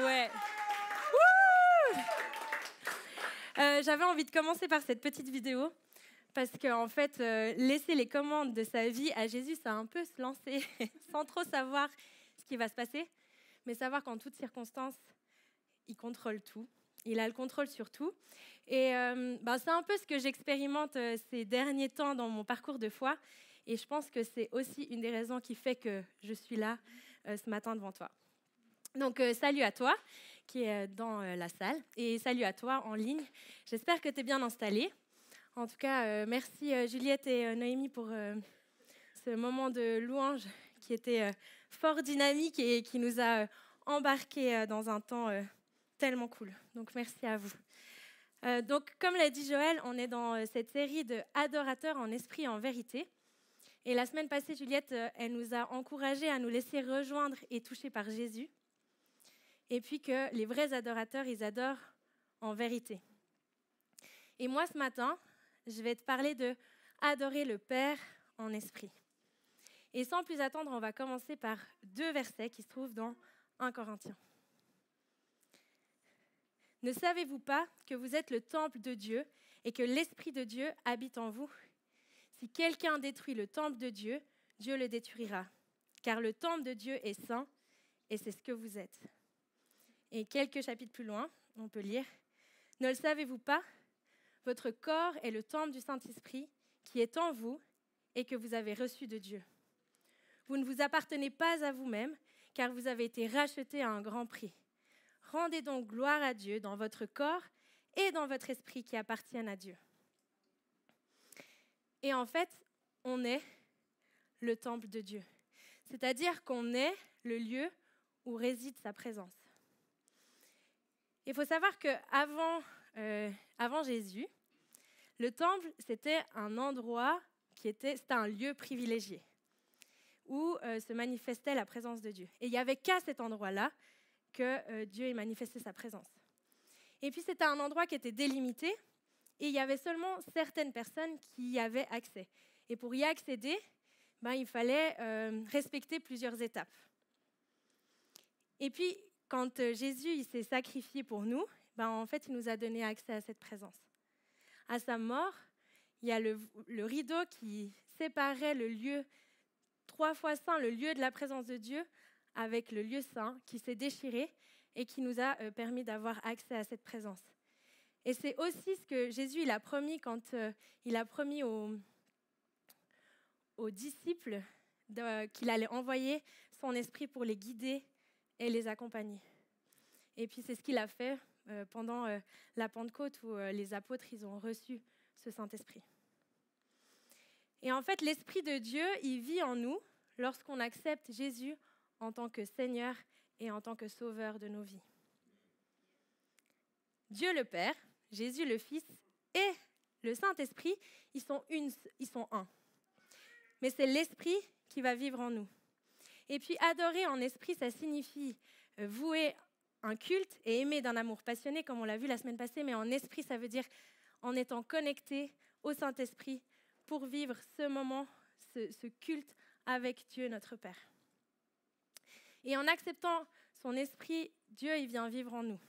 Ouais. J'avais envie de commencer par cette petite vidéo parce qu'en fait, laisser les commandes de sa vie à Jésus, c'est un peu se lancer sans trop savoir ce qui va se passer, mais savoir qu'en toutes circonstances, il contrôle tout. Il a le contrôle sur tout. Et c'est un peu ce que j'expérimente ces derniers temps dans mon parcours de foi. Et je pense que c'est aussi une des raisons qui fait que je suis là ce matin devant toi. Donc, salut à toi qui est dans la salle et salut à toi en ligne. J'espère que tu es bien installé. En tout cas, merci Juliette et Noémie pour ce moment de louange qui était fort dynamique et qui nous a embarqués dans un temps tellement cool. Donc, merci à vous. Donc, comme l'a dit Joël, on est dans cette série de adorateurs en esprit et en vérité. Et la semaine passée, Juliette, elle nous a encouragés à nous laisser rejoindre et toucher par Jésus. Et puis que les vrais adorateurs, ils adorent en vérité. Et moi, ce matin, je vais te parler de adorer le Père en esprit. Et sans plus attendre, on va commencer par 2 versets qui se trouvent dans 1 Corinthiens. Ne savez-vous pas que vous êtes le temple de Dieu et que l'Esprit de Dieu habite en vous ? Si quelqu'un détruit le temple de Dieu, Dieu le détruira. Car le temple de Dieu est saint et c'est ce que vous êtes. Et quelques chapitres plus loin, on peut lire « Ne le savez-vous pas ? Votre corps est le temple du Saint-Esprit qui est en vous et que vous avez reçu de Dieu. Vous ne vous appartenez pas à vous-même, car vous avez été rachetés à un grand prix. Rendez donc gloire à Dieu dans votre corps et dans votre esprit qui appartiennent à Dieu. » Et en fait, on est le temple de Dieu. C'est-à-dire qu'on est le lieu où réside sa présence. Il faut savoir qu'avant avant Jésus, le temple, c'était un endroit c'était un lieu privilégié où se manifestait la présence de Dieu. Et il n'y avait qu'à cet endroit-là que Dieu ait manifesté sa présence. Et puis, c'était un endroit qui était délimité et il y avait seulement certaines personnes qui y avaient accès. Et pour y accéder, il fallait respecter plusieurs étapes. Et puis, quand Jésus il s'est sacrifié pour nous, en fait, il nous a donné accès à cette présence. À sa mort, il y a le rideau qui séparait le lieu 3 fois saint, le lieu de la présence de Dieu, avec le lieu saint qui s'est déchiré et qui nous a permis d'avoir accès à cette présence. Et c'est aussi ce que Jésus il a promis quand il a promis aux disciples qu'il allait envoyer son esprit pour les guider et les accompagner. Et puis c'est ce qu'il a fait pendant la Pentecôte où les apôtres ils ont reçu ce Saint-Esprit. Et en fait, l'Esprit de Dieu, il vit en nous lorsqu'on accepte Jésus en tant que Seigneur et en tant que Sauveur de nos vies. Dieu le Père, Jésus le Fils et le Saint-Esprit, ils sont un. Mais c'est l'Esprit qui va vivre en nous. Et puis adorer en esprit, ça signifie vouer un culte et aimer d'un amour passionné, comme on l'a vu la semaine passée, mais en esprit, ça veut dire en étant connecté au Saint-Esprit pour vivre ce moment, ce culte avec Dieu, notre Père. Et en acceptant son esprit, Dieu, il vient vivre en nous.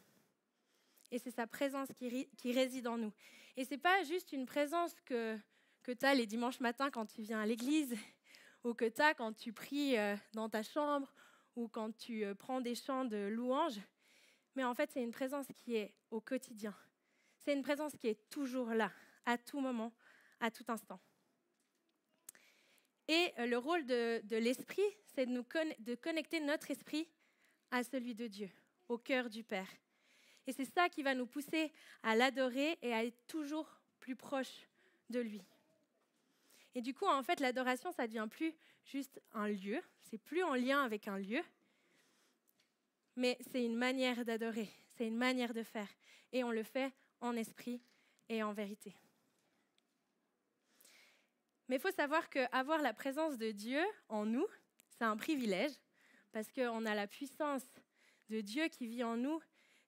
Et c'est sa présence qui réside en nous. Et ce n'est pas juste une présence que tu as les dimanches matins quand tu viens à l'église, ou que tu as quand tu pries dans ta chambre, ou quand tu prends des chants de louange. Mais en fait, c'est une présence qui est au quotidien. C'est une présence qui est toujours là, à tout moment, à tout instant. Et le rôle de l'esprit, c'est de connecter notre esprit à celui de Dieu, au cœur du Père. Et c'est ça qui va nous pousser à l'adorer et à être toujours plus proche de lui. Et du coup, en fait, l'adoration, ça ne devient plus juste un lieu, c'est plus en lien avec un lieu, mais c'est une manière d'adorer, c'est une manière de faire. Et on le fait en esprit et en vérité. Mais il faut savoir qu'avoir la présence de Dieu en nous, c'est un privilège, parce qu'on a la puissance de Dieu qui vit en nous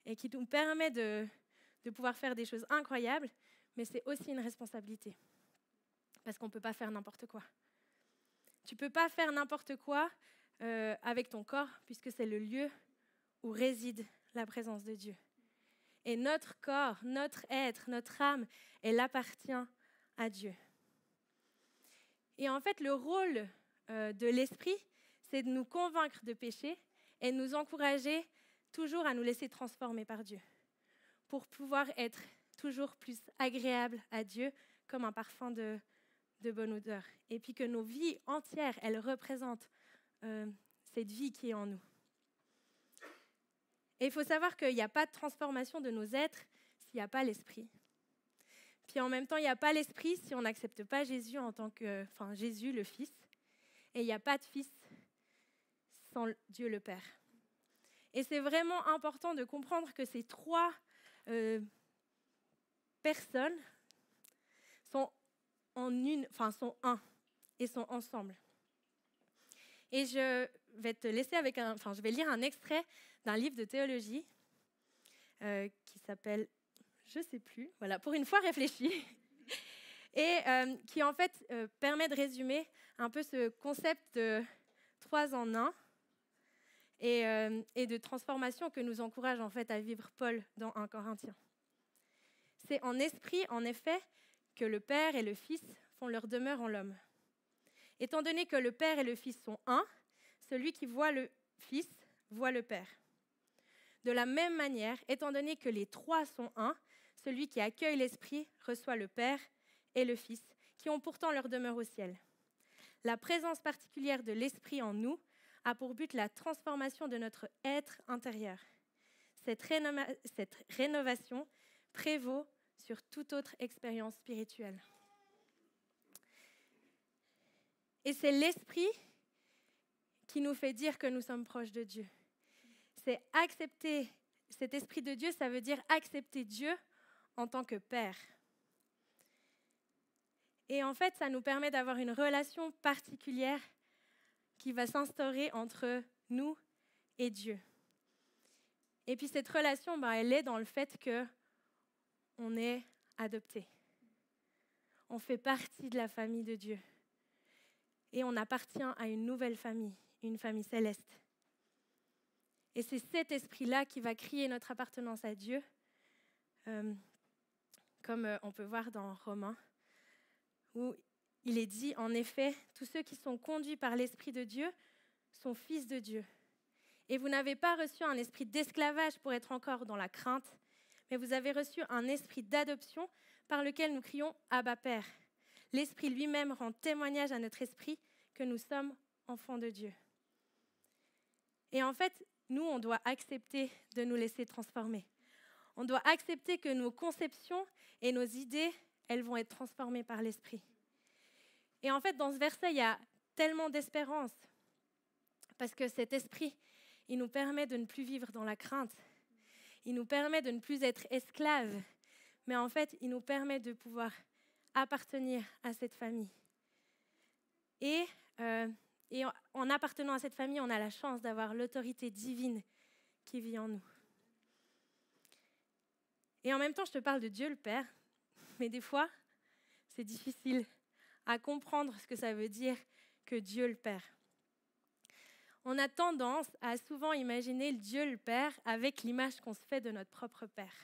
et qui nous permet de pouvoir faire des choses incroyables, mais c'est aussi une responsabilité, parce qu'on ne peut pas faire n'importe quoi. Tu ne peux pas faire n'importe quoi avec ton corps, puisque c'est le lieu où réside la présence de Dieu. Et notre corps, notre être, notre âme, elle appartient à Dieu. Et en fait, le rôle de l'esprit, c'est de nous convaincre de péché et de nous encourager toujours à nous laisser transformer par Dieu pour pouvoir être toujours plus agréable à Dieu comme un parfum de bonne odeur. Et puis que nos vies entières, elles représentent cette vie qui est en nous. Et il faut savoir qu'il n'y a pas de transformation de nos êtres s'il n'y a pas l'esprit. Puis en même temps, il n'y a pas l'esprit si on n'accepte pas Jésus en tant que, Jésus le Fils. Et il n'y a pas de Fils sans Dieu le Père. Et c'est vraiment important de comprendre que ces trois personnes sont sont un et sont ensemble. Et je vais te laisser je vais lire un extrait d'un livre de théologie qui s'appelle, je ne sais plus, voilà, Pour une fois réfléchi, et qui en fait permet de résumer un peu ce concept de 3 en 1 et de transformation que nous encourage en fait à vivre Paul dans 1 Corinthiens. C'est en esprit, en effet, que le Père et le Fils font leur demeure en l'homme. Étant donné que le Père et le Fils sont un, celui qui voit le Fils voit le Père. De la même manière, étant donné que les trois sont un, celui qui accueille l'Esprit reçoit le Père et le Fils, qui ont pourtant leur demeure au ciel. La présence particulière de l'Esprit en nous a pour but la transformation de notre être intérieur. Cette rénovation prévaut sur toute autre expérience spirituelle. Et c'est l'Esprit qui nous fait dire que nous sommes proches de Dieu. C'est accepter cet Esprit de Dieu, ça veut dire accepter Dieu en tant que Père. Et en fait, ça nous permet d'avoir une relation particulière qui va s'instaurer entre nous et Dieu. Et puis cette relation, elle est dans le fait qu'on est adopté. On fait partie de la famille de Dieu. Et on appartient à une nouvelle famille, une famille céleste. Et c'est cet esprit-là qui va crier notre appartenance à Dieu, comme on peut voir dans Romains, où il est dit, en effet, tous ceux qui sont conduits par l'Esprit de Dieu sont fils de Dieu. Et vous n'avez pas reçu un esprit d'esclavage pour être encore dans la crainte, mais vous avez reçu un esprit d'adoption par lequel nous crions « Abba, Père ». L'Esprit lui-même rend témoignage à notre esprit que nous sommes enfants de Dieu. Et en fait, nous, on doit accepter de nous laisser transformer. On doit accepter que nos conceptions et nos idées, elles vont être transformées par l'Esprit. Et en fait, dans ce verset, il y a tellement d'espérance, parce que cet esprit, il nous permet de ne plus vivre dans la crainte. Il nous permet de ne plus être esclaves, mais en fait, il nous permet de pouvoir appartenir à cette famille. Et en appartenant à cette famille, on a la chance d'avoir l'autorité divine qui vit en nous. Et en même temps, je te parle de Dieu le Père, mais des fois, c'est difficile à comprendre ce que ça veut dire que Dieu le Père. On a tendance à souvent imaginer le Dieu le Père avec l'image qu'on se fait de notre propre Père.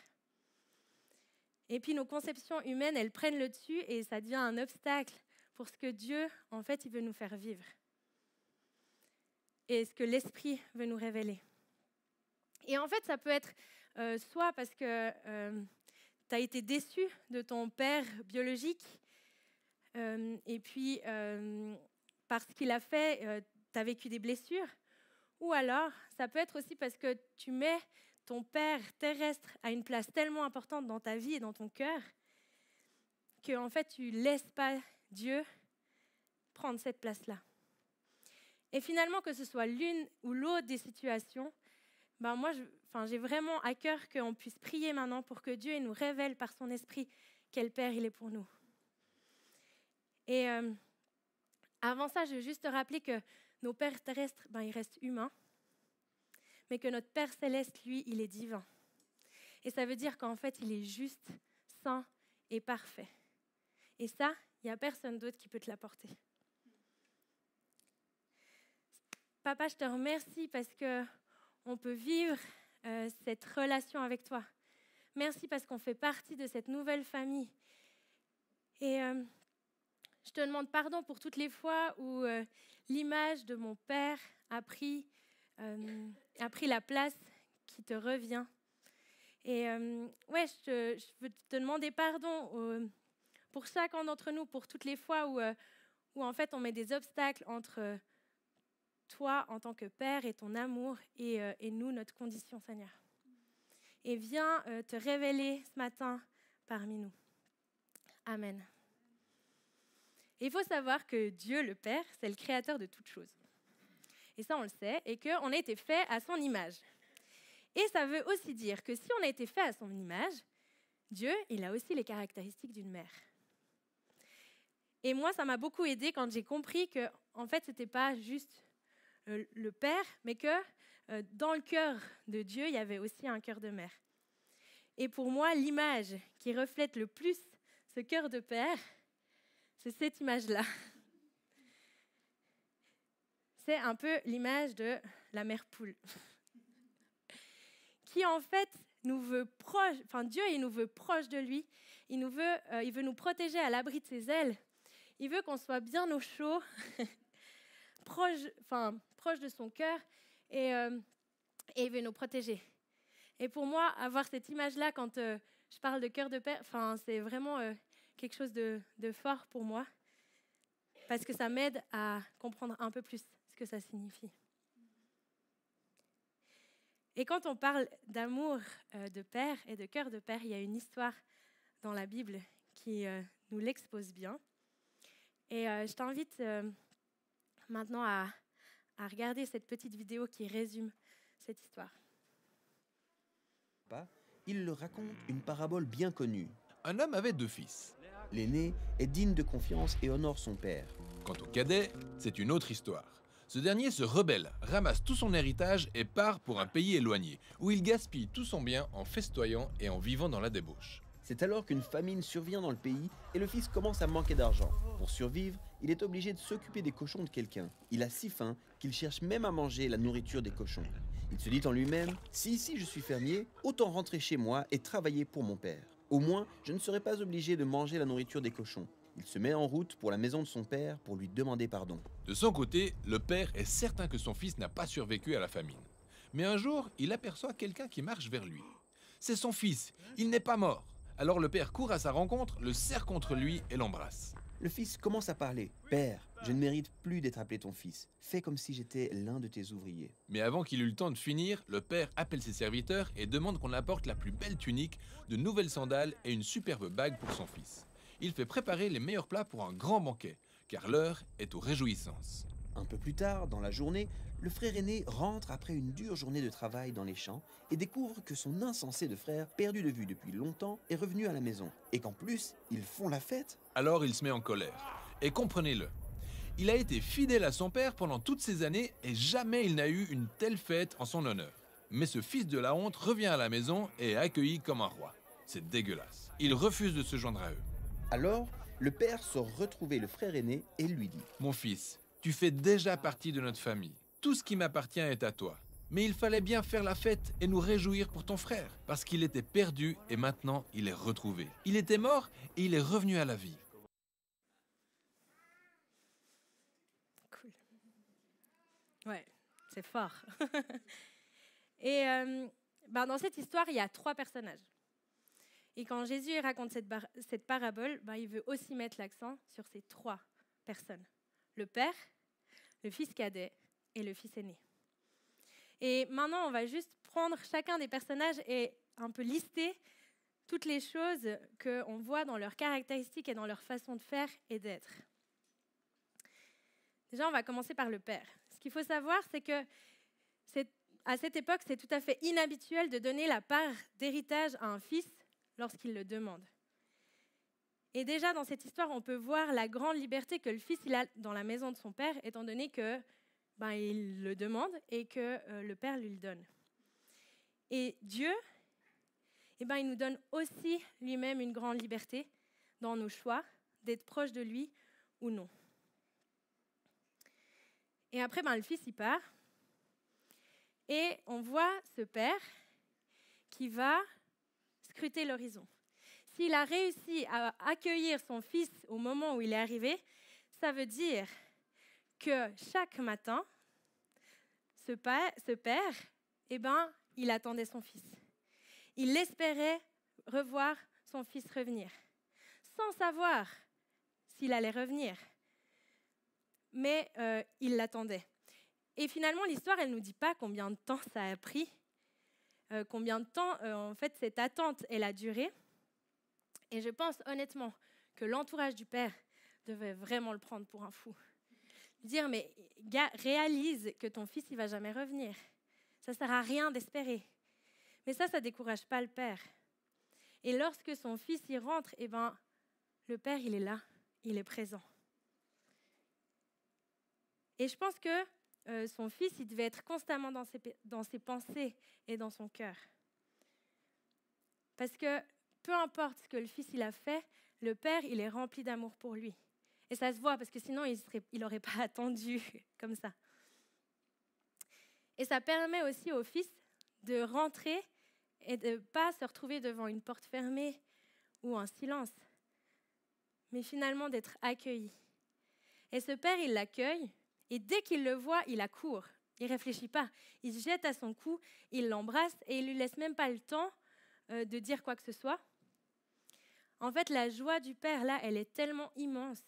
Et puis nos conceptions humaines, elles prennent le dessus et ça devient un obstacle pour ce que Dieu, en fait, il veut nous faire vivre. Et ce que l'Esprit veut nous révéler. Et en fait, ça peut être soit parce que tu as été déçu de ton père biologique, et puis parce qu'il a fait, tu as vécu des blessures, ou alors ça peut être aussi parce que tu mets ton père terrestre à une place tellement importante dans ta vie et dans ton cœur que en fait, tu ne laisses pas Dieu prendre cette place-là. Et finalement, que ce soit l'une ou l'autre des situations, moi, j'ai vraiment à cœur qu'on puisse prier maintenant pour que Dieu nous révèle par son esprit quel Père il est pour nous. Et avant ça, je veux juste te rappeler que nos pères terrestres, ils restent humains, mais que notre Père céleste, lui, il est divin. Et ça veut dire qu'en fait, il est juste, saint et parfait. Et ça, il n'y a personne d'autre qui peut te l'apporter. Papa, je te remercie parce qu'on peut vivre cette relation avec toi. Merci parce qu'on fait partie de cette nouvelle famille. Et je te demande pardon pour toutes les fois où l'image de mon père a pris la place qui te revient. Et je veux te demander pardon pour chacun d'entre nous, pour toutes les fois où en fait on met des obstacles entre toi en tant que père et ton amour et nous, notre condition, Seigneur. Et viens te révéler ce matin parmi nous. Amen. Il faut savoir que Dieu, le Père, c'est le créateur de toutes choses. Et ça, on le sait, et qu'on a été fait à son image. Et ça veut aussi dire que si on a été fait à son image, Dieu, il a aussi les caractéristiques d'une mère. Et moi, ça m'a beaucoup aidée quand j'ai compris que, en fait, ce n'était pas juste le Père, mais que dans le cœur de Dieu, il y avait aussi un cœur de mère. Et pour moi, l'image qui reflète le plus ce cœur de Père, c'est cette image-là. C'est un peu l'image de la mère poule, qui en fait nous veut proche. Enfin, Dieu, il nous veut proche de lui. Il veut nous protéger à l'abri de ses ailes. Il veut qu'on soit bien au chaud, proche de son cœur, et il veut nous protéger. Et pour moi, avoir cette image-là, quand je parle de cœur de père, c'est vraiment quelque chose de fort pour moi, parce que ça m'aide à comprendre un peu plus ce que ça signifie. Et quand on parle d'amour de père et de cœur de père, il y a une histoire dans la Bible qui nous l'expose bien. Et je t'invite maintenant à regarder cette petite vidéo qui résume cette histoire. Il leur raconte une parabole bien connue. Un homme avait 2 fils. L'aîné est digne de confiance et honore son père. Quant au cadet, c'est une autre histoire. Ce dernier se rebelle, ramasse tout son héritage et part pour un pays éloigné, où il gaspille tout son bien en festoyant et en vivant dans la débauche. C'est alors qu'une famine survient dans le pays et le fils commence à manquer d'argent. Pour survivre, il est obligé de s'occuper des cochons de quelqu'un. Il a si faim qu'il cherche même à manger la nourriture des cochons. Il se dit en lui-même, si ici je suis fermier, autant rentrer chez moi et travailler pour mon père. Au moins, je ne serai pas obligé de manger la nourriture des cochons. Il se met en route pour la maison de son père pour lui demander pardon. De son côté, le père est certain que son fils n'a pas survécu à la famine. Mais un jour, il aperçoit quelqu'un qui marche vers lui. C'est son fils, il n'est pas mort. Alors le père court à sa rencontre, le serre contre lui et l'embrasse. Le fils commence à parler. « Père, je ne mérite plus d'être appelé ton fils. Fais comme si j'étais l'un de tes ouvriers. » Mais avant qu'il eût le temps de finir, le père appelle ses serviteurs et demande qu'on apporte la plus belle tunique, de nouvelles sandales et une superbe bague pour son fils. Il fait préparer les meilleurs plats pour un grand banquet, car l'heure est aux réjouissances. Un peu plus tard, dans la journée, le frère aîné rentre après une dure journée de travail dans les champs et découvre que son insensé de frère, perdu de vue depuis longtemps, est revenu à la maison. Et qu'en plus, ils font la fête. Alors il se met en colère. Et comprenez-le, il a été fidèle à son père pendant toutes ces années et jamais il n'a eu une telle fête en son honneur. Mais ce fils de la honte revient à la maison et est accueilli comme un roi. C'est dégueulasse. Il refuse de se joindre à eux. Alors, le père sort retrouver le frère aîné et lui dit « Mon fils, tu fais déjà partie de notre famille. Tout ce qui m'appartient est à toi. Mais il fallait bien faire la fête et nous réjouir pour ton frère, parce qu'il était perdu et maintenant il est retrouvé. Il était mort et il est revenu à la vie. » Cool. Ouais, c'est fort. Et dans cette histoire, il y a 3 personnages. Et quand Jésus raconte cette parabole, il veut aussi mettre l'accent sur ces 3 personnes. Le père, le fils cadet et le fils aîné. Et maintenant, on va juste prendre chacun des personnages et un peu lister toutes les choses qu'on voit dans leurs caractéristiques et dans leur façon de faire et d'être. Déjà, on va commencer par le père. Ce qu'il faut savoir, c'est que à cette époque, c'est tout à fait inhabituel de donner la part d'héritage à un fils lorsqu'il le demande. Et déjà, dans cette histoire, on peut voir la grande liberté que le fils il a dans la maison de son père, étant donné que il le demande et que le père lui le donne. Et Dieu, il nous donne aussi lui-même une grande liberté dans nos choix, d'être proche de lui ou non. Et après, le fils, il part. Et on voit ce père qui va scruter l'horizon. S'il a réussi à accueillir son fils au moment où il est arrivé, ça veut dire que chaque matin, ce père, il attendait son fils. Il espérait revoir son fils revenir, sans savoir s'il allait revenir. Mais il l'attendait. Et finalement, l'histoire, elle ne nous dit pas combien de temps ça a pris, combien de temps, en fait, cette attente, elle a duré. Et je pense honnêtement que l'entourage du père devait vraiment le prendre pour un fou. Dire, mais gars, réalise que ton fils, il ne va jamais revenir. Ça ne sert à rien d'espérer. Mais ça ne décourage pas le père. Et lorsque son fils y rentre, le père, il est là, il est présent. Et je pense que son fils, il devait être constamment dans ses pensées et dans son cœur. Parce que peu importe ce que le fils il a fait, le père, il est rempli d'amour pour lui. Et ça se voit, parce que sinon, il n'aurait pas attendu comme ça. Et ça permet aussi au fils de rentrer et de ne pas se retrouver devant une porte fermée ou un silence, mais finalement d'être accueilli. Et ce père, il l'accueille, et dès qu'il le voit, il accourt. Il ne réfléchit pas. Il se jette à son cou, il l'embrasse, et il ne lui laisse même pas le temps de dire quoi que ce soit. En fait, la joie du père, là, elle est tellement immense.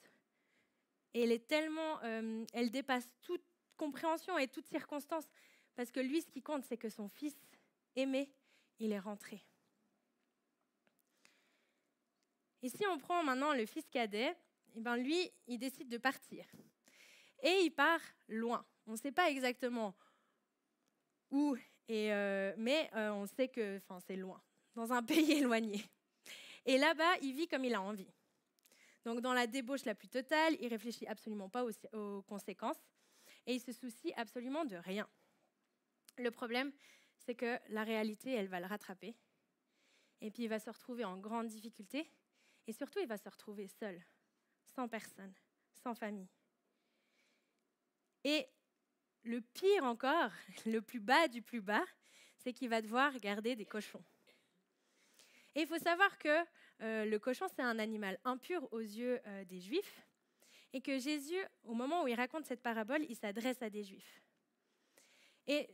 Et elle dépasse toute compréhension et toute circonstance. Parce que lui, ce qui compte, c'est que son fils aimé, il est rentré. Et si on prend maintenant le fils cadet, lui, il décide de partir. Et il part loin. On ne sait pas exactement où, mais on sait que c'est loin, dans un pays éloigné. Et là-bas, il vit comme il a envie. Donc, dans la débauche la plus totale, il ne réfléchit absolument pas aux conséquences et il ne se soucie absolument de rien. Le problème, c'est que la réalité, elle va le rattraper. Et puis, il va se retrouver en grande difficulté et surtout, il va se retrouver seul, sans personne, sans famille. Et le pire encore, le plus bas du plus bas, c'est qu'il va devoir garder des cochons. Et il faut savoir que le cochon, c'est un animal impur aux yeux des Juifs et que Jésus, au moment où il raconte cette parabole, il s'adresse à des Juifs. Et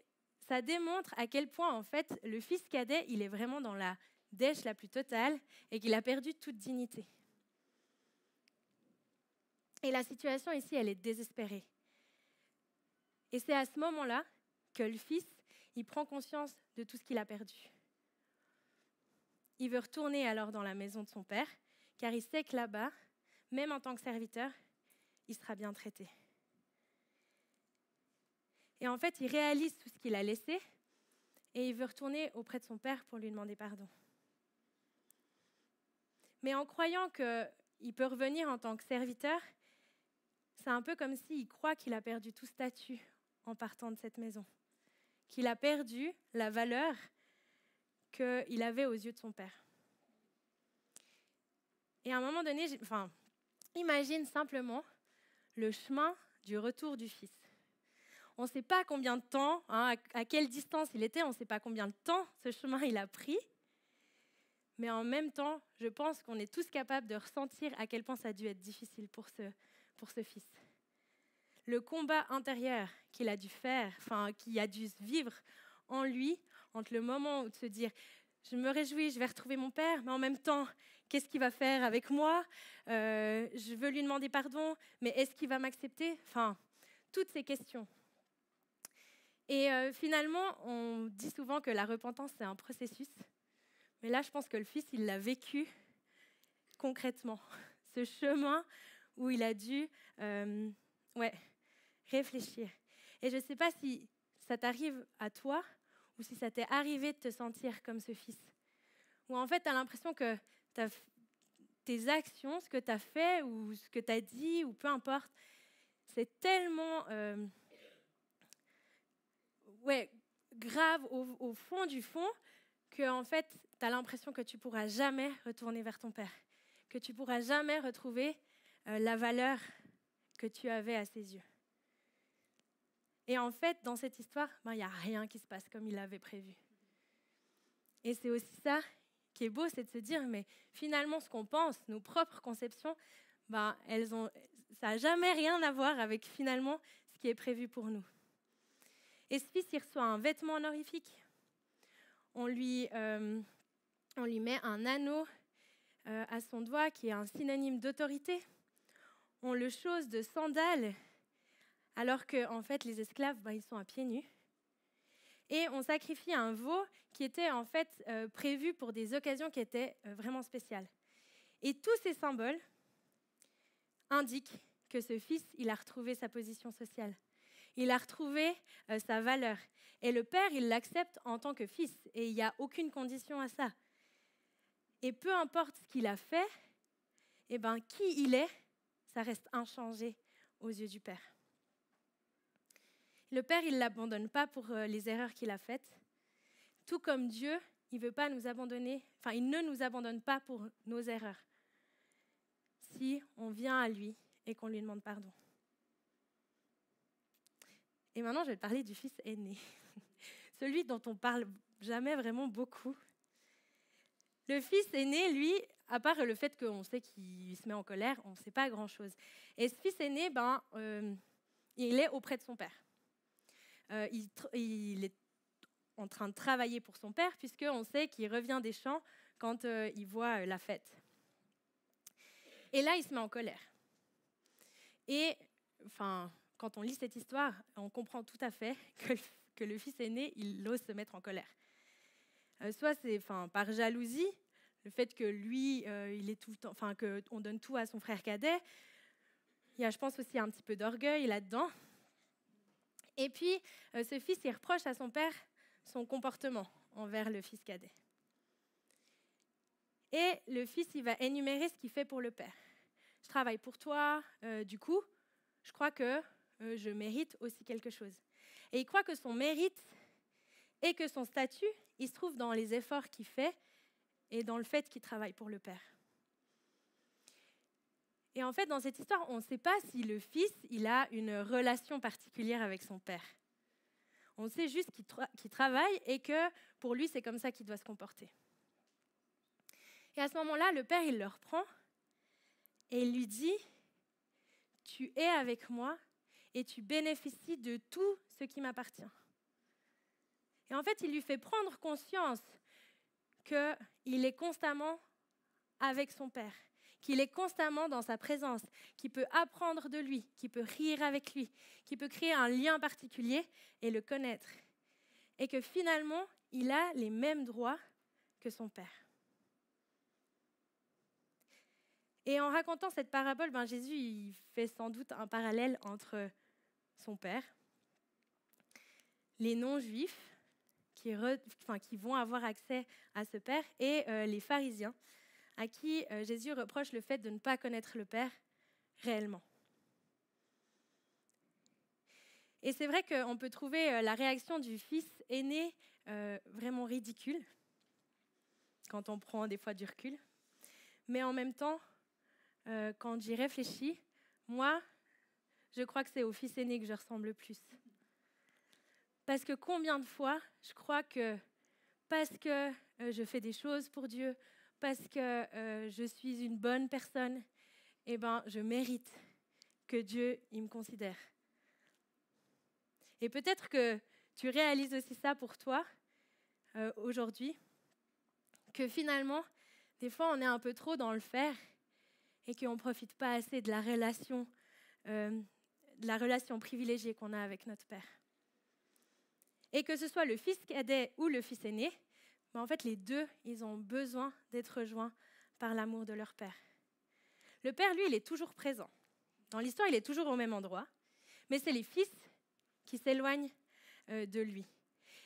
ça démontre à quel point, en fait, le fils cadet, il est vraiment dans la dèche la plus totale et qu'il a perdu toute dignité. Et la situation ici, elle est désespérée. Et c'est à ce moment-là que le fils, il prend conscience de tout ce qu'il a perdu. Il veut retourner alors dans la maison de son père, car il sait que là-bas, même en tant que serviteur, il sera bien traité. Et en fait, il réalise tout ce qu'il a laissé et il veut retourner auprès de son père pour lui demander pardon. Mais en croyant qu'il peut revenir en tant que serviteur, c'est un peu comme s'il croit qu'il a perdu tout statut en partant de cette maison, qu'il a perdu la valeur qu'il avait aux yeux de son père. Et à un moment donné, imagine simplement le chemin du retour du fils. On ne sait pas combien de temps, à quelle distance il était, on ne sait pas combien de temps ce chemin il a pris, mais en même temps, je pense qu'on est tous capables de ressentir à quel point ça a dû être difficile pour ce fils. Le combat intérieur qu'il a dû faire, qu'il a dû vivre en lui, entre le moment où de se dire « je me réjouis, je vais retrouver mon père », mais en même temps, qu'est-ce qu'il va faire avec moi ? Je veux lui demander pardon, mais est-ce qu'il va m'accepter ? Toutes ces questions. Et finalement, on dit souvent que la repentance, c'est un processus. Mais là, je pense que le fils, il l'a vécu concrètement. Ce chemin où il a dû réfléchir. Et je ne sais pas si ça t'arrive à toi ou si ça t'est arrivé de te sentir comme ce fils. Ou en fait, tu as l'impression que tes actions, ce que tu as fait ou ce que tu as dit, ou peu importe, c'est tellement grave au fond du fond que en fait, tu as l'impression que tu ne pourras jamais retourner vers ton père, que tu ne pourras jamais retrouver la valeur que tu avais à ses yeux. Et en fait, dans cette histoire, il n'y a rien qui se passe comme il l'avait prévu. Et c'est aussi ça qui est beau, c'est de se dire, mais finalement, ce qu'on pense, nos propres conceptions, ça n'a jamais rien à voir avec finalement ce qui est prévu pour nous. Et ce fils, il reçoit un vêtement honorifique. On lui met un anneau à son doigt qui est un synonyme d'autorité. On le chausse de sandales, alors que en fait, les esclaves, ils sont à pieds nus. Et on sacrifie un veau qui était en fait prévu pour des occasions qui étaient vraiment spéciales. Et tous ces symboles indiquent que ce fils, il a retrouvé sa position sociale. Il a retrouvé sa valeur. Et le père, il l'accepte en tant que fils. Et il n'y a aucune condition à ça. Et peu importe ce qu'il a fait, qui il est, ça reste inchangé aux yeux du père. Le père, il ne l'abandonne pas pour les erreurs qu'il a faites. Tout comme Dieu, il veut pas nous abandonner, il ne nous abandonne pas pour nos erreurs. Si on vient à lui et qu'on lui demande pardon. Et maintenant, je vais te parler du fils aîné. Celui dont on parle jamais vraiment beaucoup. Le fils aîné, lui, à part le fait qu'on sait qu'il se met en colère, on ne sait pas grand-chose. Et ce fils aîné, il est auprès de son père. Il est en train de travailler pour son père, puisqu'on sait qu'il revient des champs quand il voit la fête. Et là, il se met en colère. Et, quand on lit cette histoire, on comprend tout à fait que le fils aîné, il ose se mettre en colère. Soit c'est par jalousie, le fait que lui, il est tout le temps, qu'on donne tout à son frère cadet. Il y a, je pense, aussi un petit peu d'orgueil là-dedans. Et puis, ce fils, il reproche à son père son comportement envers le fils cadet. Et le fils, il va énumérer ce qu'il fait pour le père. Je travaille pour toi, du coup, je crois que je mérite aussi quelque chose. Et il croit que son mérite et que son statut, il se trouve dans les efforts qu'il fait et dans le fait qu'il travaille pour le père. Et en fait, dans cette histoire, on ne sait pas si le fils, il a une relation particulière avec son père. On sait juste qu'il travaille et que pour lui, c'est comme ça qu'il doit se comporter. Et à ce moment-là, le père, il le reprend et il lui dit « Tu es avec moi et tu bénéficies de tout ce qui m'appartient. » Et en fait, il lui fait prendre conscience qu'il est constamment avec son père, qu'il est constamment dans sa présence, qu'il peut apprendre de lui, qu'il peut rire avec lui, qu'il peut créer un lien particulier et le connaître. Et que finalement, il a les mêmes droits que son père. Et en racontant cette parabole, Jésus il fait sans doute un parallèle entre son père, les non-juifs qui vont avoir accès à ce père et les pharisiens à qui Jésus reproche le fait de ne pas connaître le Père réellement. Et c'est vrai qu'on peut trouver la réaction du fils aîné vraiment ridicule quand on prend des fois du recul. Mais en même temps, quand j'y réfléchis, moi, je crois que c'est au fils aîné que je ressemble le plus. Parce que combien de fois, je crois que parce que je fais des choses pour Dieu, parce que je suis une bonne personne, je mérite que Dieu il me considère. Et peut-être que tu réalises aussi ça pour toi aujourd'hui, que finalement, des fois, on est un peu trop dans le faire et qu'on ne profite pas assez de la relation privilégiée qu'on a avec notre Père. Et que ce soit le fils cadet ou le fils aîné, en fait, les deux, ils ont besoin d'être rejoints par l'amour de leur Père. Le Père, lui, il est toujours présent. Dans l'histoire, il est toujours au même endroit, mais c'est les fils qui s'éloignent de lui.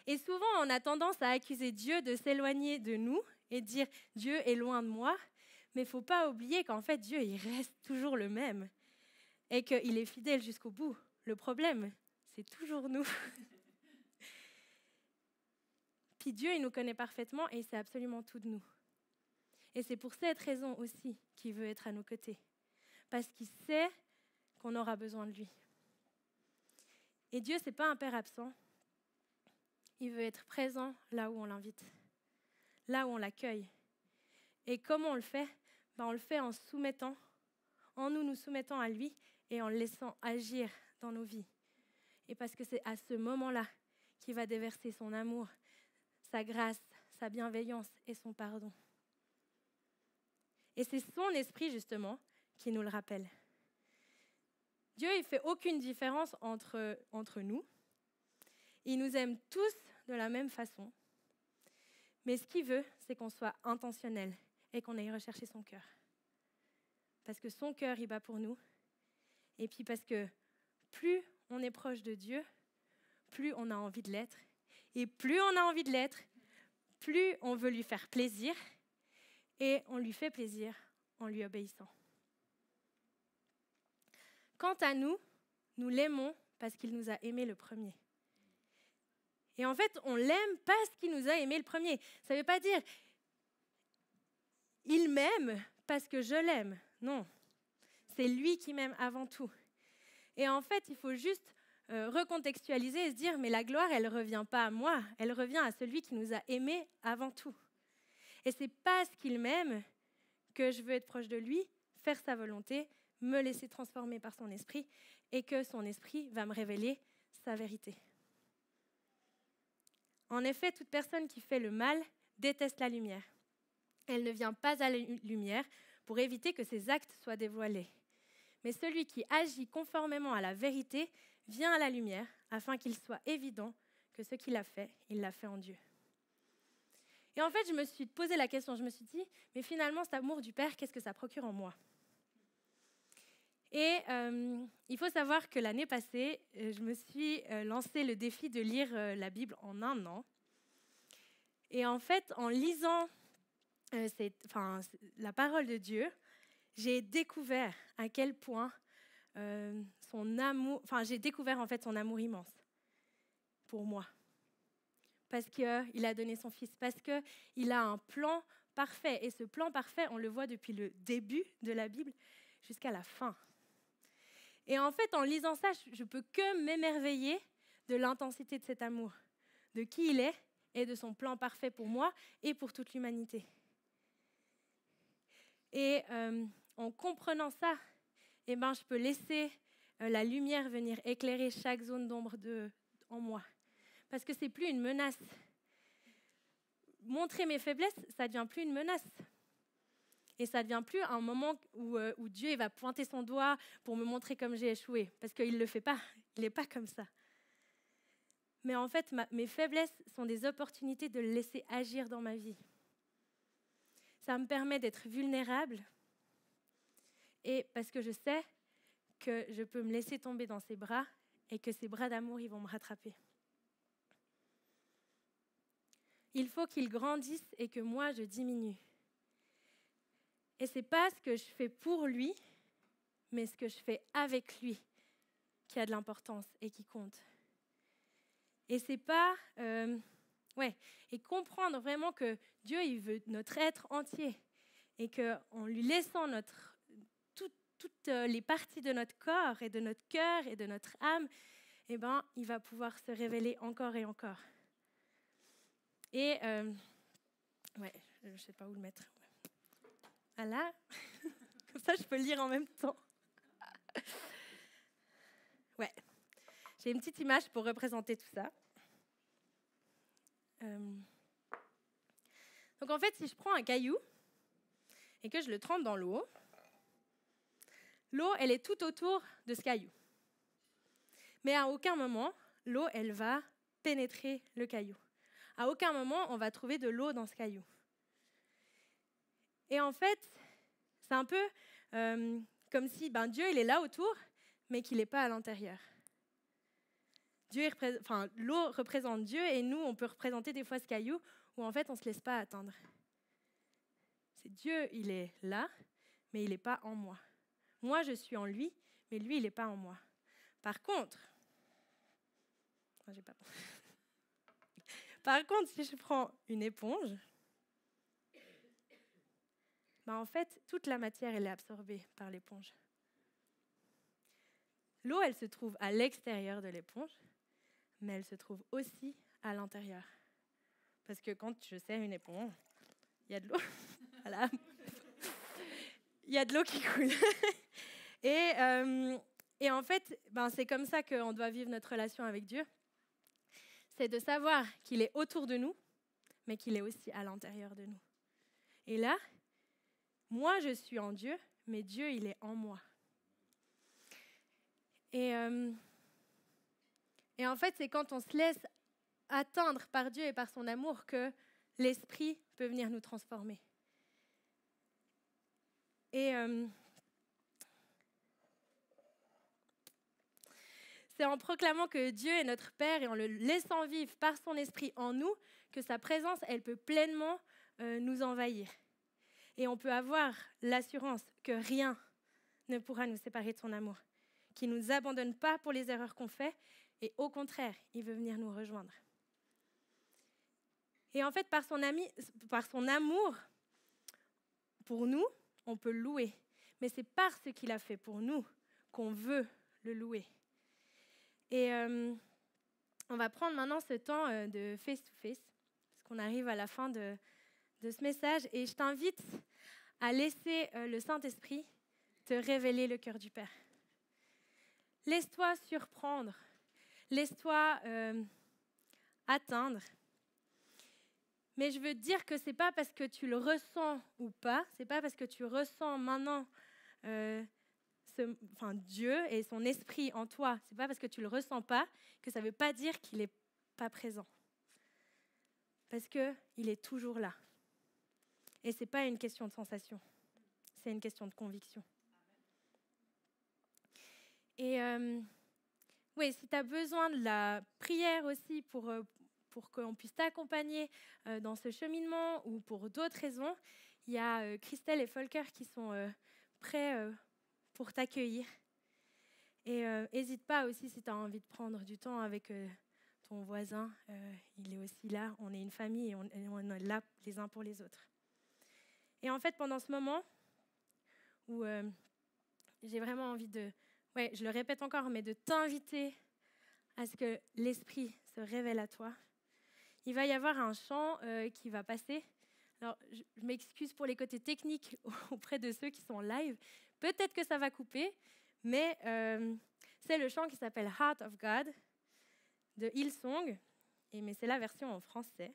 Et souvent, on a tendance à accuser Dieu de s'éloigner de nous et de dire « Dieu est loin de moi », mais il ne faut pas oublier qu'en fait, Dieu, il reste toujours le même et qu'il est fidèle jusqu'au bout. Le problème, c'est toujours nous. Puis Dieu, il nous connaît parfaitement et il sait absolument tout de nous. Et c'est pour cette raison aussi qu'il veut être à nos côtés. Parce qu'il sait qu'on aura besoin de lui. Et Dieu, ce n'est pas un père absent. Il veut être présent là où on l'invite. là où on l'accueille. Et comment on le fait? On le fait en soumettant, en nous soumettant à lui et en le laissant agir dans nos vies. Et parce que c'est à ce moment-là qu'il va déverser son amour, sa grâce, sa bienveillance et son pardon. Et c'est son esprit, justement, qui nous le rappelle. Dieu, il ne fait aucune différence entre nous. Il nous aime tous de la même façon. Mais ce qu'il veut, c'est qu'on soit intentionnel et qu'on aille rechercher son cœur. Parce que son cœur, il bat pour nous. Et puis parce que plus on est proche de Dieu, plus on a envie de l'être. Et plus on a envie de l'être, plus on veut lui faire plaisir. Et on lui fait plaisir en lui obéissant. Quant à nous, nous l'aimons parce qu'il nous a aimés le premier. Et en fait, on l'aime parce qu'il nous a aimés le premier. Ça ne veut pas dire « il m'aime parce que je l'aime ». Non, c'est lui qui m'aime avant tout. Et en fait, il faut juste recontextualiser et se dire « mais la gloire, elle ne revient pas à moi, elle revient à celui qui nous a aimés avant tout ». Et c'est parce qu'il m'aime que je veux être proche de lui, faire sa volonté, me laisser transformer par son esprit et que son esprit va me révéler sa vérité. En effet, toute personne qui fait le mal déteste la lumière. Elle ne vient pas à la lumière pour éviter que ses actes soient dévoilés. Mais celui qui agit conformément à la vérité vient à la lumière afin qu'il soit évident que ce qu'il a fait, il l'a fait en Dieu. Et en fait, je me suis posé la question, je me suis dit, mais finalement, cet amour du Père, qu'est-ce que ça procure en moi ? Et il faut savoir que l'année passée, je me suis lancé le défi de lire la Bible en 1 an. Et en fait, en lisant la parole de Dieu, j'ai découvert à quel point son amour immense pour moi. Parce qu'il a donné son Fils, parce qu'il a un plan parfait. Et ce plan parfait, on le voit depuis le début de la Bible jusqu'à la fin. Et en fait, en lisant ça, je ne peux que m'émerveiller de l'intensité de cet amour, de qui il est et de son plan parfait pour moi et pour toute l'humanité. Et en comprenant ça, je peux laisser la lumière venir éclairer chaque zone d'ombre en moi. Parce que ce n'est plus une menace. Montrer mes faiblesses, ça ne devient plus une menace. Et ça ne devient plus un moment où Dieu va pointer son doigt pour me montrer comme j'ai échoué. Parce qu'il ne le fait pas. Il n'est pas comme ça. Mais en fait, mes faiblesses sont des opportunités de le laisser agir dans ma vie. Ça me permet d'être vulnérable. Et parce que je sais que je peux me laisser tomber dans ses bras et que ses bras d'amour, ils vont me rattraper. Il faut qu'il grandisse et que moi, je diminue. Et ce n'est pas ce que je fais pour lui, mais ce que je fais avec lui qui a de l'importance et qui compte. Et c'est pas... Et comprendre vraiment que Dieu, il veut notre être entier. Et qu'en lui laissant toutes les parties de notre corps et de notre cœur et de notre âme, il va pouvoir se révéler encore et encore. Et... je ne sais pas où le mettre. Voilà, comme ça je peux le lire en même temps. J'ai une petite image pour représenter tout ça. Donc en fait, si je prends un caillou et que je le trempe dans l'eau, l'eau, elle est tout autour de ce caillou. Mais à aucun moment, l'eau, elle va pénétrer le caillou. À aucun moment, on va trouver de l'eau dans ce caillou. Et en fait, c'est un peu comme si Dieu, il est là autour, mais qu'il n'est pas à l'intérieur. L'eau représente Dieu et nous, on peut représenter des fois ce caillou où en fait, on ne se laisse pas atteindre. C'est Dieu, il est là, mais il n'est pas en moi. Moi, je suis en lui, mais lui, il n'est pas en moi. Par contre, si je prends une éponge, en fait, toute la matière, elle est absorbée par l'éponge. L'eau, elle se trouve à l'extérieur de l'éponge, mais elle se trouve aussi à l'intérieur. Parce que quand je serre une éponge, il y a de l'eau. Voilà. Il y a de l'eau qui coule. Et en fait, c'est comme ça qu'on doit vivre notre relation avec Dieu. C'est de savoir qu'il est autour de nous, mais qu'il est aussi à l'intérieur de nous. Et là, moi, je suis en Dieu, mais Dieu, il est en moi. Et en fait, c'est quand on se laisse atteindre par Dieu et par son amour que l'Esprit peut venir nous transformer. Et c'est en proclamant que Dieu est notre Père et en le laissant vivre par son Esprit en nous que sa présence, elle peut pleinement nous envahir. Et on peut avoir l'assurance que rien ne pourra nous séparer de son amour, qu'il ne nous abandonne pas pour les erreurs qu'on fait, et au contraire, il veut venir nous rejoindre. Et en fait, par son amour pour nous, on peut le louer. Mais c'est par ce qu'il a fait pour nous qu'on veut le louer. Et on va prendre maintenant ce temps de face-to-face, parce qu'on arrive à la fin de ce message. Et je t'invite à laisser le Saint-Esprit te révéler le cœur du Père. Laisse-toi surprendre. Laisse-toi atteindre. Mais je veux te dire que ce n'est pas parce que tu le ressens ou pas, ce n'est pas parce que tu ressens maintenant Dieu et son esprit en toi, ce n'est pas parce que tu ne le ressens pas que ça ne veut pas dire qu'il n'est pas présent. Parce qu'il est toujours là. Et ce n'est pas une question de sensation, c'est une question de conviction. Et oui, si tu as besoin de la prière aussi pour qu'on puisse t'accompagner dans ce cheminement ou pour d'autres raisons, il y a Christelle et Volker qui sont prêts pour t'accueillir. Et n'hésite pas aussi si tu as envie de prendre du temps avec ton voisin. Il est aussi là, on est une famille et on est là les uns pour les autres. Et en fait, pendant ce moment où j'ai vraiment envie je le répète encore, mais de t'inviter à ce que l'Esprit se révèle à toi. Il va y avoir un chant qui va passer. Alors, je m'excuse pour les côtés techniques auprès de ceux qui sont live. Peut-être que ça va couper, mais c'est le chant qui s'appelle « Heart of God » de Hillsong, mais c'est la version en français.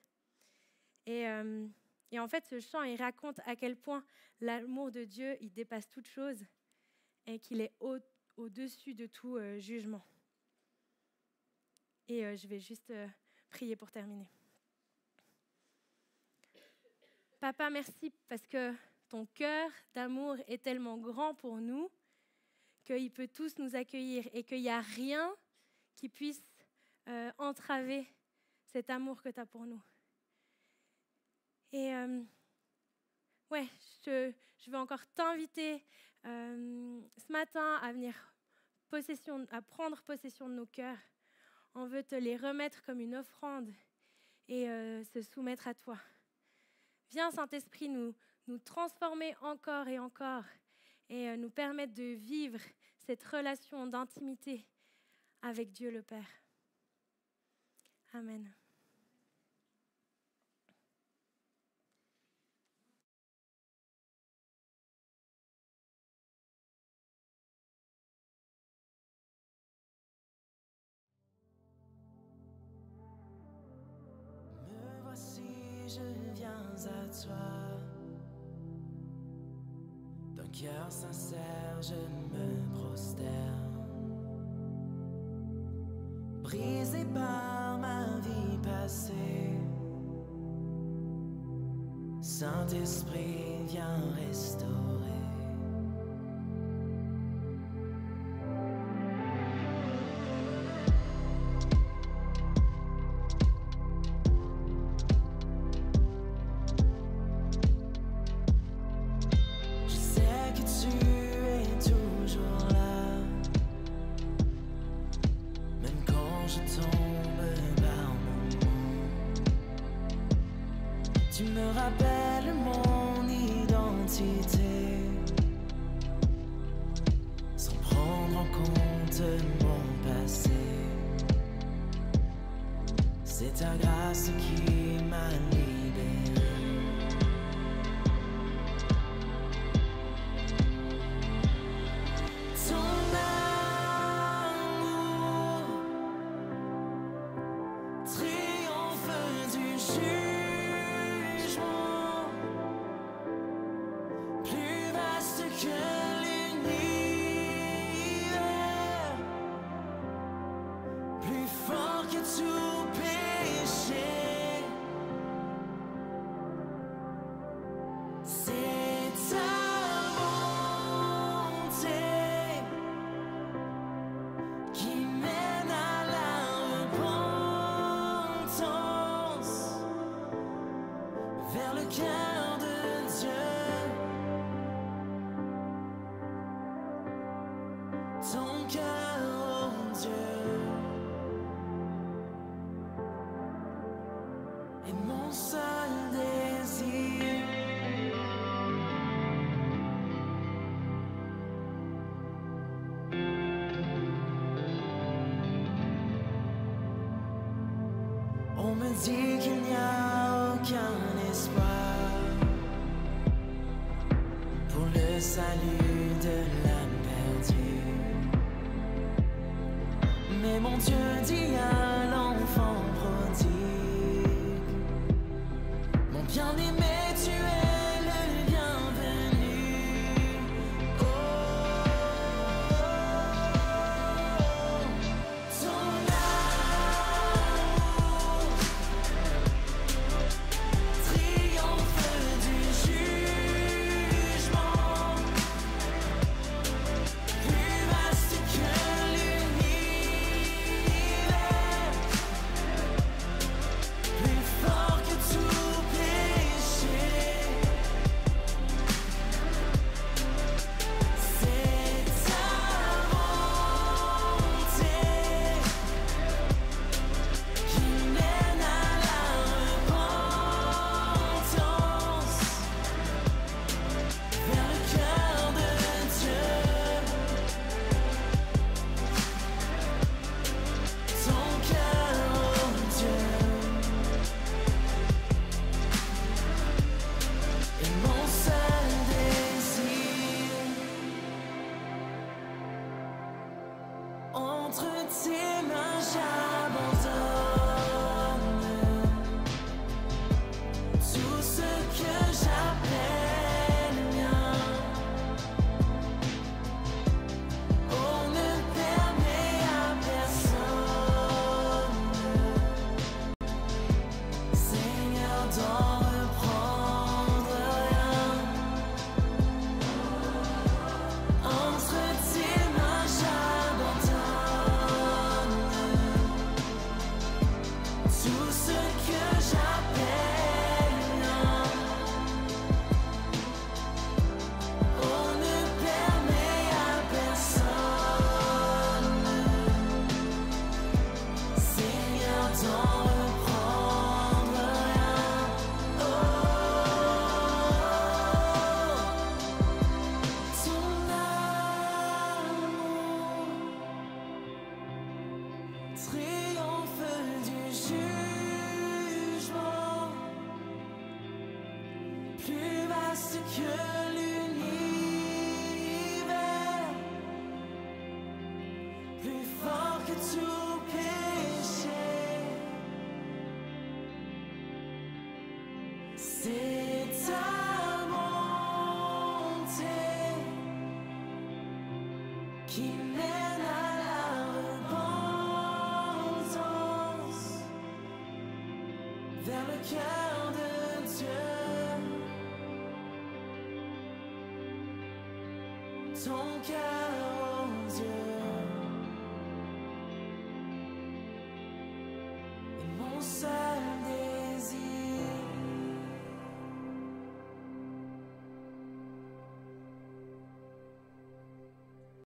Et en fait, ce chant, il raconte à quel point l'amour de Dieu, il dépasse toute chose et qu'il est au-dessus de tout jugement. Et je vais juste prier pour terminer. Papa, merci parce que ton cœur d'amour est tellement grand pour nous qu'il peut tous nous accueillir et qu'il n'y a rien qui puisse entraver cet amour que tu as pour nous. Et je veux encore t'inviter ce matin à venir à prendre possession de nos cœurs. On veut te les remettre comme une offrande et se soumettre à toi. Viens, Saint-Esprit, nous transformer encore et encore et nous permettre de vivre cette relation d'intimité avec Dieu le Père. Amen. Me voici, je viens à toi. D'un cœur sincère, je me prosterne. Brisé par ma vie passée, Saint-Esprit, viens restaurer. Tu me rappelles mon identité, sans prendre en compte mon passé. C'est ta grâce qui m'a libéré. tout péché. C'est ta bonté qui mène à la repentance vers le cœur de Dieu. Ton cœur, oh Dieu, est mon seul désir. On me dit qu'il n'y a aucun espoir pour le salut de l'âme perdue. Mais mon Dieu dit à l'enfant prodigue: mon bien-aimé, tu es le bienvenu. Oh, ton amour triomphe du jugement, plus vaste que l'univers, plus fort que tout péché. C'est ta bonté qui mène à la repentance vers le cœur de Dieu. Ton cœur, oh Dieu, est mon seul désir. Entre tes mains j'abandonne tout ce que j'appelle mien. On ne permet à personne, Seigneur, d'en reprendre rien. Entre tes mains j'abandonne tout ce que j'appelle mien. On ne permet à personne, Seigneur, d'en reprendre rien. Oh, ton amour triomphe du jugement, plus vaste que l'univers, plus fort que tout péché. C'est ta bonté qui mène à la repentance vers le cœur de Dieu. Ton cœur,